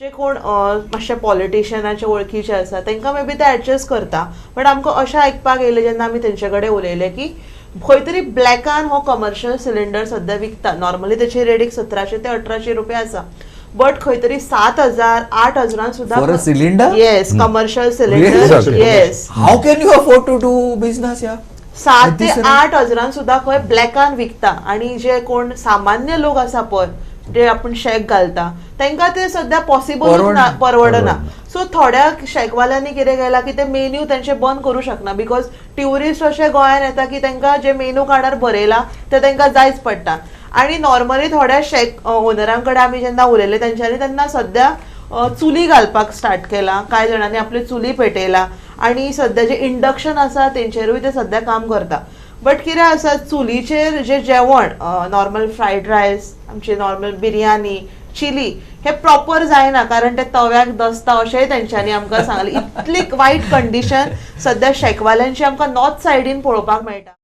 जे कोण मातशे पॉलिटिशियनाचे वळखीचे आसा तांकां मे बी ते एडजस्ट करता. बट आमकां अशें आयकपाक येयलें जेन्ना आमी तेंचे कडेन उलयले की खंय तरी ब्लॅकान हो कमर्शियल सिलिंडर सद्या विकता. नॉर्मली त्याची रेट 1700 ते 1800 रुपया आसा. बट खंय तरी 7000 8000 सुद्धा For a cylinder? Yes commercial Really? Cylinder yes How can you afford to do business here? 7 ते 8000 सुद्धा खंय ब्लॅकान विकता. आणि जे कोण सामान्य लोक आसा पळय जे आपण शेक घालता तांकां ते सध्या पॉसिबल परवडना. सो थोड्या शेकवाल्यांनी कितें केलां की ते मेन्यू तेंचे बंद करूं शकना बिकॉज ट्युरिस्ट अशे गोंयान येता की तांकां जे मेन्यू कार्डार बरयला ते तांकां जायच पडटा. आणि नॉर्मली थोड्या शेक ओनरां कडेन आमी जेन्ना उलयले तेंच्यांनी तेन्ना सध्या चुली घालपाक स्टार्ट केला. कांय जाणांनी आपली चुली पेटयला आणि सध्या जे इंडक्शन आसा तेंचेरूय ते सध्या काम करता. बट कितें आसा चुलीचेर जे जेवण नॉर्मल फ्रायड रायस आमची नॉर्मल बिरयानी चिली हे प्रॉपर जायना कारण ते तव्याक दसता अशेंय तेंच्यांनी आमकां सांगलें. इतली वायट कंडिशन सध्या शेकवाल्यांची आमकां नॉर्थ सायडीन पळोवपाक मेळटा.